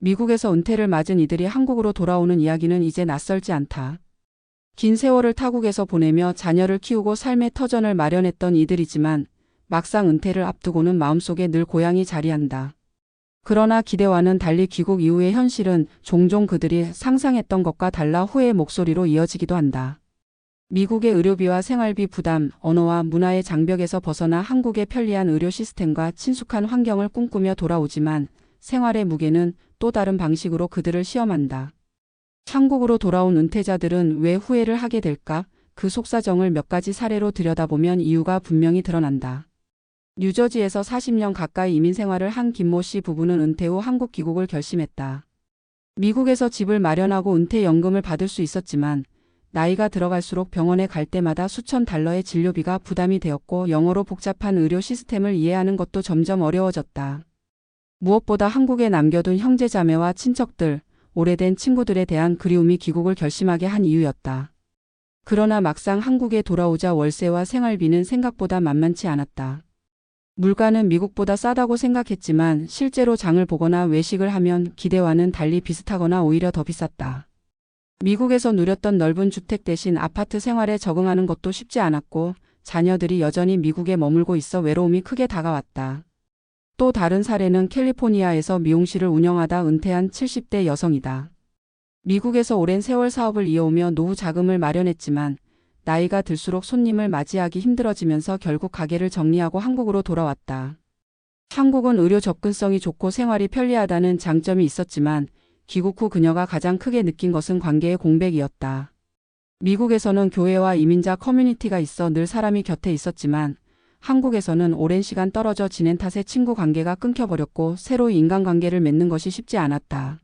미국에서 은퇴를 맞은 이들이 한국으로 돌아오는 이야기는 이제 낯설지 않다. 긴 세월을 타국에서 보내며 자녀를 키우고 삶의 터전을 마련했던 이들이지만 막상 은퇴를 앞두고는 마음속에 늘 고향이 자리한다. 그러나 기대와는 달리 귀국 이후의 현실은 종종 그들이 상상했던 것과 달라 후회의 목소리로 이어지기도 한다. 미국의 의료비와 생활비 부담, 언어와 문화의 장벽에서 벗어나 한국의 편리한 의료 시스템과 친숙한 환경을 꿈꾸며 돌아오지만 생활의 무게는 또 다른 방식으로 그들을 시험한다. 한국으로 돌아온 은퇴자들은 왜 후회를 하게 될까? 그 속사정을 몇 가지 사례로 들여다보면 이유가 분명히 드러난다. 뉴저지에서 40년 가까이 이민 생활을 한 김모 씨 부부는 은퇴 후 한국 귀국을 결심했다. 미국에서 집을 마련하고 은퇴연금을 받을 수 있었지만 나이가 들어갈수록 병원에 갈 때마다 수천 달러의 진료비가 부담이 되었고 영어로 복잡한 의료 시스템을 이해하는 것도 점점 어려워졌다. 무엇보다 한국에 남겨둔 형제자매와 친척들, 오래된 친구들에 대한 그리움이 귀국을 결심하게 한 이유였다. 그러나 막상 한국에 돌아오자 월세와 생활비는 생각보다 만만치 않았다. 물가는 미국보다 싸다고 생각했지만 실제로 장을 보거나 외식을 하면 기대와는 달리 비슷하거나 오히려 더 비쌌다. 미국에서 누렸던 넓은 주택 대신 아파트 생활에 적응하는 것도 쉽지 않았고 자녀들이 여전히 미국에 머물고 있어 외로움이 크게 다가왔다. 또 다른 사례는 캘리포니아에서 미용실을 운영하다 은퇴한 70대 여성이다. 미국에서 오랜 세월 사업을 이어오며 노후 자금을 마련했지만 나이가 들수록 손님을 맞이하기 힘들어지면서 결국 가게를 정리하고 한국으로 돌아왔다. 한국은 의료 접근성이 좋고 생활이 편리하다는 장점이 있었지만 귀국 후 그녀가 가장 크게 느낀 것은 관계의 공백이었다. 미국에서는 교회와 이민자 커뮤니티가 있어 늘 사람이 곁에 있었지만 한국에서는 오랜 시간 떨어져 지낸 탓에 친구 관계가 끊겨버렸고 새로 인간관계를 맺는 것이 쉽지 않았다.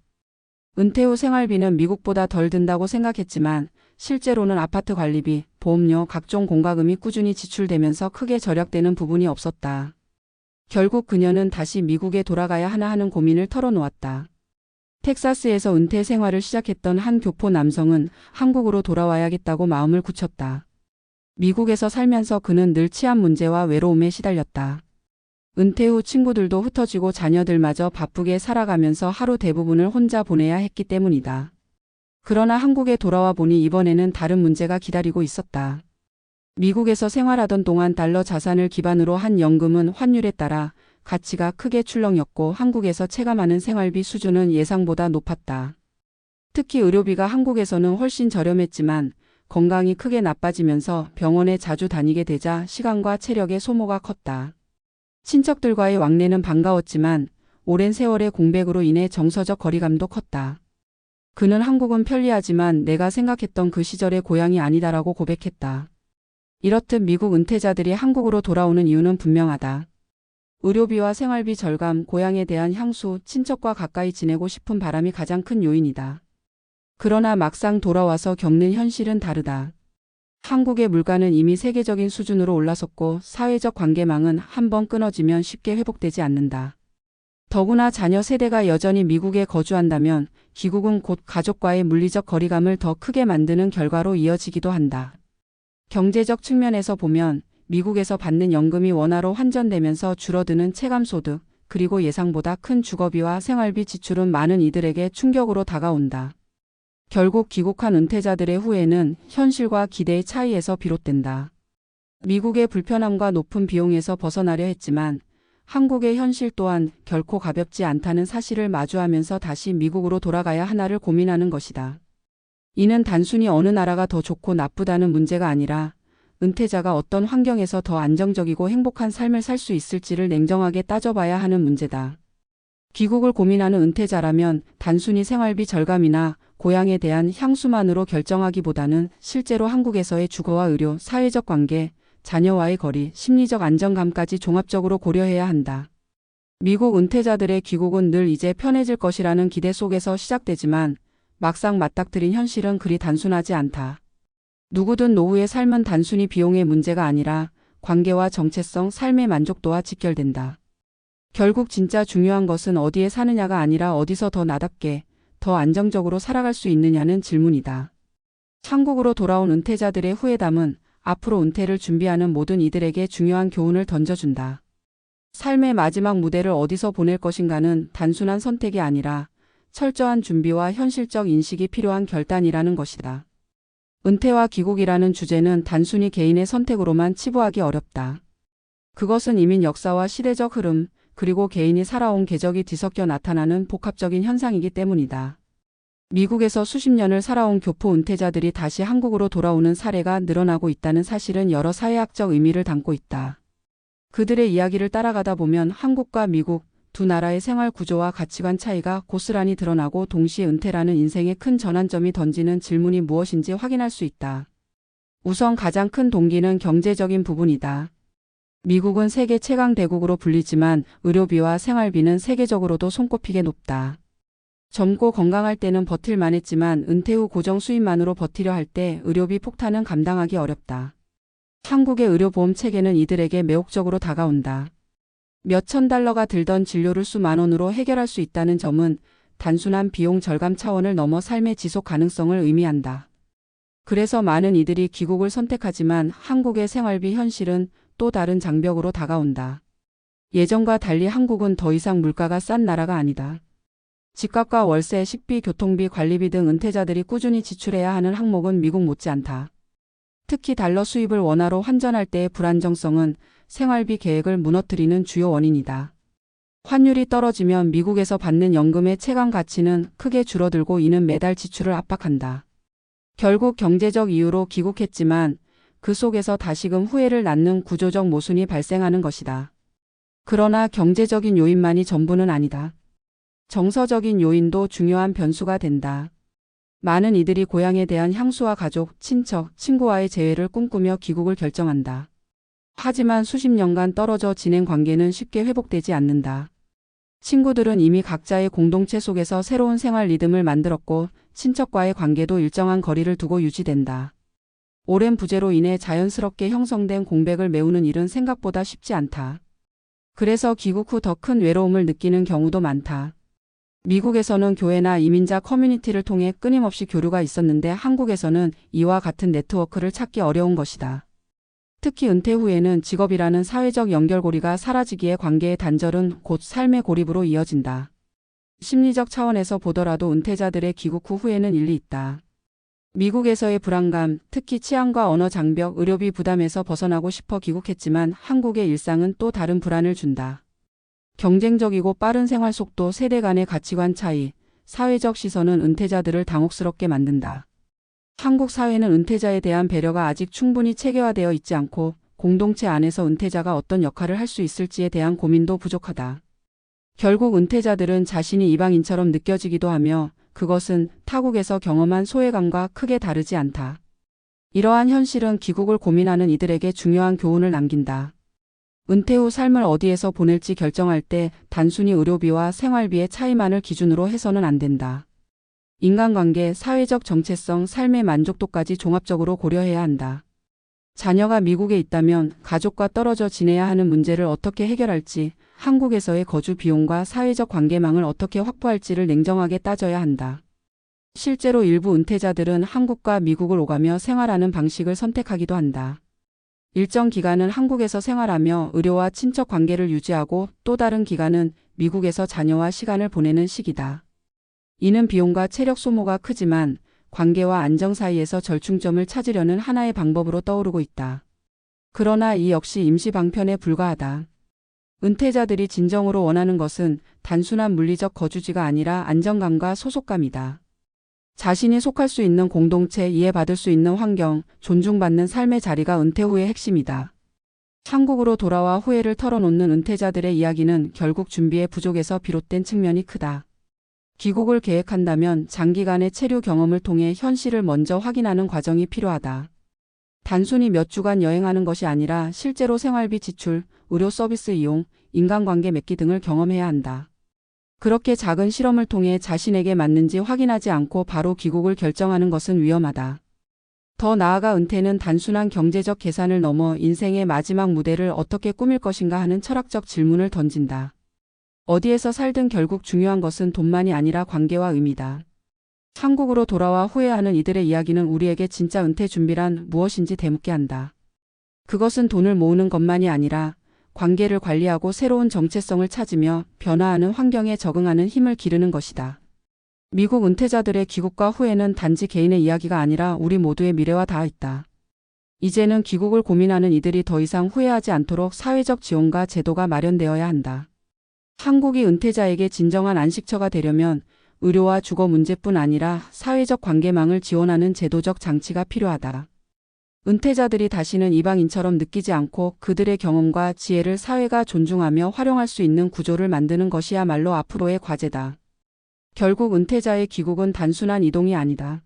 은퇴 후 생활비는 미국보다 덜 든다고 생각했지만 실제로는 아파트 관리비, 보험료, 각종 공과금이 꾸준히 지출되면서 크게 절약되는 부분이 없었다. 결국 그녀는 다시 미국에 돌아가야 하나 하는 고민을 털어놓았다. 텍사스에서 은퇴 생활을 시작했던 한 교포 남성은 한국으로 돌아와야겠다고 마음을 굳혔다. 미국에서 살면서 그는 늘 치안 문제와 외로움에 시달렸다. 은퇴 후 친구들도 흩어지고 자녀들마저 바쁘게 살아가면서 하루 대부분을 혼자 보내야 했기 때문이다. 그러나 한국에 돌아와 보니 이번에는 다른 문제가 기다리고 있었다. 미국에서 생활하던 동안 달러 자산을 기반으로 한 연금은 환율에 따라 가치가 크게 출렁였고 한국에서 체감하는 생활비 수준은 예상보다 높았다. 특히 의료비가 한국에서는 훨씬 저렴했지만 건강이 크게 나빠지면서 병원에 자주 다니게 되자 시간과 체력의 소모가 컸다. 친척들과의 왕래는 반가웠지만 오랜 세월의 공백으로 인해 정서적 거리감도 컸다. 그는 한국은 편리하지만 내가 생각했던 그 시절의 고향이 아니다라고 고백했다. 이렇듯 미국 은퇴자들이 한국으로 돌아오는 이유는 분명하다. 의료비와 생활비 절감, 고향에 대한 향수, 친척과 가까이 지내고 싶은 바람이 가장 큰 요인이다. 그러나 막상 돌아와서 겪는 현실은 다르다. 한국의 물가는 이미 세계적인 수준으로 올라섰고 사회적 관계망은 한번 끊어지면 쉽게 회복되지 않는다. 더구나 자녀 세대가 여전히 미국에 거주한다면 귀국은 곧 가족과의 물리적 거리감을 더 크게 만드는 결과로 이어지기도 한다. 경제적 측면에서 보면 미국에서 받는 연금이 원화로 환전되면서 줄어드는 체감소득, 그리고 예상보다 큰 주거비와 생활비 지출은 많은 이들에게 충격으로 다가온다. 결국 귀국한 은퇴자들의 후회는 현실과 기대의 차이에서 비롯된다. 미국의 불편함과 높은 비용에서 벗어나려 했지만 한국의 현실 또한 결코 가볍지 않다는 사실을 마주하면서 다시 미국으로 돌아가야 하나를 고민하는 것이다. 이는 단순히 어느 나라가 더 좋고 나쁘다는 문제가 아니라 은퇴자가 어떤 환경에서 더 안정적이고 행복한 삶을 살 수 있을지를 냉정하게 따져봐야 하는 문제다. 귀국을 고민하는 은퇴자라면 단순히 생활비 절감이나 고향에 대한 향수만으로 결정하기보다는 실제로 한국에서의 주거와 의료, 사회적 관계, 자녀와의 거리, 심리적 안정감까지 종합적으로 고려해야 한다. 미국 은퇴자들의 귀국은 늘 이제 편해질 것이라는 기대 속에서 시작되지만 막상 맞닥뜨린 현실은 그리 단순하지 않다. 누구든 노후의 삶은 단순히 비용의 문제가 아니라 관계와 정체성, 삶의 만족도와 직결된다. 결국 진짜 중요한 것은 어디에 사느냐가 아니라 어디서 더 나답게, 더 안정적으로 살아갈 수 있느냐는 질문이다. 한국으로 돌아온 은퇴자들의 후회담은 앞으로 은퇴를 준비하는 모든 이들에게 중요한 교훈을 던져준다. 삶의 마지막 무대를 어디서 보낼 것인가는 단순한 선택이 아니라 철저한 준비와 현실적 인식이 필요한 결단이라는 것이다. 은퇴와 귀국이라는 주제는 단순히 개인의 선택으로만 치부하기 어렵다. 그것은 이민 역사와 시대적 흐름, 그리고 개인이 살아온 궤적이 뒤섞여 나타나는 복합적인 현상이기 때문이다. 미국에서 수십 년을 살아온 교포 은퇴자들이 다시 한국으로 돌아오는 사례가 늘어나고 있다는 사실은 여러 사회학적 의미를 담고 있다. 그들의 이야기를 따라가다 보면 한국과 미국 두 나라의 생활 구조와 가치관 차이가 고스란히 드러나고 동시에 은퇴라는 인생의 큰 전환점이 던지는 질문이 무엇인지 확인할 수 있다. 우선 가장 큰 동기는 경제적인 부분이다. 미국은 세계 최강 대국으로 불리지만 의료비와 생활비는 세계적으로도 손꼽히게 높다. 젊고 건강할 때는 버틸만 했지만 은퇴 후 고정 수입만으로 버티려 할 때 의료비 폭탄은 감당하기 어렵다. 한국의 의료보험 체계는 이들에게 매혹적으로 다가온다. 몇천 달러가 들던 진료를 수만 원으로 해결할 수 있다는 점은 단순한 비용 절감 차원을 넘어 삶의 지속 가능성을 의미한다. 그래서 많은 이들이 귀국을 선택하지만 한국의 생활비 현실은 또 다른 장벽으로 다가온다. 예전과 달리 한국은 더 이상 물가가 싼 나라가 아니다. 집값과 월세, 식비, 교통비, 관리비 등 은퇴자들이 꾸준히 지출해야 하는 항목은 미국 못지않다. 특히 달러 수입을 원화로 환전할 때의 불안정성은 생활비 계획을 무너뜨리는 주요 원인이다. 환율이 떨어지면 미국에서 받는 연금의 체감 가치는 크게 줄어들고 이는 매달 지출을 압박한다. 결국 경제적 이유로 귀국했지만 그 속에서 다시금 후회를 낳는 구조적 모순이 발생하는 것이다. 그러나 경제적인 요인만이 전부는 아니다. 정서적인 요인도 중요한 변수가 된다. 많은 이들이 고향에 대한 향수와 가족, 친척, 친구와의 재회를 꿈꾸며 귀국을 결정한다. 하지만 수십 년간 떨어져 지낸 관계는 쉽게 회복되지 않는다. 친구들은 이미 각자의 공동체 속에서 새로운 생활 리듬을 만들었고 친척과의 관계도 일정한 거리를 두고 유지된다. 오랜 부재로 인해 자연스럽게 형성된 공백을 메우는 일은 생각보다 쉽지 않다. 그래서 귀국 후 더 큰 외로움을 느끼는 경우도 많다. 미국에서는 교회나 이민자 커뮤니티를 통해 끊임없이 교류가 있었는데 한국에서는 이와 같은 네트워크를 찾기 어려운 것이다. 특히 은퇴 후에는 직업이라는 사회적 연결고리가 사라지기에 관계의 단절은 곧 삶의 고립으로 이어진다. 심리적 차원에서 보더라도 은퇴자들의 귀국 후 후회는 일리 있다. 미국에서의 불안감, 특히 치안과 언어 장벽, 의료비 부담에서 벗어나고 싶어 귀국했지만 한국의 일상은 또 다른 불안을 준다. 경쟁적이고 빠른 생활 속도, 세대 간의 가치관 차이, 사회적 시선은 은퇴자들을 당혹스럽게 만든다. 한국 사회는 은퇴자에 대한 배려가 아직 충분히 체계화되어 있지 않고 공동체 안에서 은퇴자가 어떤 역할을 할 수 있을지에 대한 고민도 부족하다. 결국 은퇴자들은 자신이 이방인처럼 느껴지기도 하며 그것은 타국에서 경험한 소외감과 크게 다르지 않다. 이러한 현실은 귀국을 고민하는 이들에게 중요한 교훈을 남긴다. 은퇴 후 삶을 어디에서 보낼지 결정할 때 단순히 의료비와 생활비의 차이만을 기준으로 해서는 안 된다. 인간관계, 사회적 정체성, 삶의 만족도까지 종합적으로 고려해야 한다. 자녀가 미국에 있다면 가족과 떨어져 지내야 하는 문제를 어떻게 해결할지, 한국에서의 거주 비용과 사회적 관계망을 어떻게 확보할지를 냉정하게 따져야 한다. 실제로 일부 은퇴자들은 한국과 미국을 오가며 생활하는 방식을 선택하기도 한다. 일정 기간은 한국에서 생활하며 의료와 친척 관계를 유지하고 또 다른 기간은 미국에서 자녀와 시간을 보내는 시기다. 이는 비용과 체력 소모가 크지만 관계와 안정 사이에서 절충점을 찾으려는 하나의 방법으로 떠오르고 있다. 그러나 이 역시 임시 방편에 불과하다. 은퇴자들이 진정으로 원하는 것은 단순한 물리적 거주지가 아니라 안정감과 소속감이다. 자신이 속할 수 있는 공동체, 이해받을 수 있는 환경, 존중받는 삶의 자리가 은퇴 후의 핵심이다. 한국으로 돌아와 후회를 털어놓는 은퇴자들의 이야기는 결국 준비의 부족에서 비롯된 측면이 크다. 귀국을 계획한다면 장기간의 체류 경험을 통해 현실을 먼저 확인하는 과정이 필요하다. 단순히 몇 주간 여행하는 것이 아니라 실제로 생활비 지출, 의료 서비스 이용, 인간관계 맺기 등을 경험해야 한다. 그렇게 작은 실험을 통해 자신에게 맞는지 확인하지 않고 바로 귀국을 결정하는 것은 위험하다. 더 나아가 은퇴는 단순한 경제적 계산을 넘어 인생의 마지막 무대를 어떻게 꾸밀 것인가 하는 철학적 질문을 던진다. 어디에서 살든 결국 중요한 것은 돈만이 아니라 관계와 의미다. 한국으로 돌아와 후회하는 이들의 이야기는 우리에게 진짜 은퇴 준비란 무엇인지 되묻게 한다. 그것은 돈을 모으는 것만이 아니라 관계를 관리하고 새로운 정체성을 찾으며 변화하는 환경에 적응하는 힘을 기르는 것이다. 미국 은퇴자들의 귀국과 후회는 단지 개인의 이야기가 아니라 우리 모두의 미래와 닿아 있다. 이제는 귀국을 고민하는 이들이 더 이상 후회하지 않도록 사회적 지원과 제도가 마련되어야 한다. 한국이 은퇴자에게 진정한 안식처가 되려면 의료와 주거 문제뿐 아니라 사회적 관계망을 지원하는 제도적 장치가 필요하다. 은퇴자들이 다시는 이방인처럼 느끼지 않고 그들의 경험과 지혜를 사회가 존중하며 활용할 수 있는 구조를 만드는 것이야말로 앞으로의 과제다. 결국 은퇴자의 귀국은 단순한 이동이 아니다.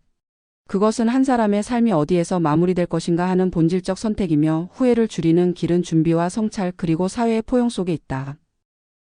그것은 한 사람의 삶이 어디에서 마무리될 것인가 하는 본질적 선택이며 후회를 줄이는 길은 준비와 성찰 그리고 사회의 포용 속에 있다.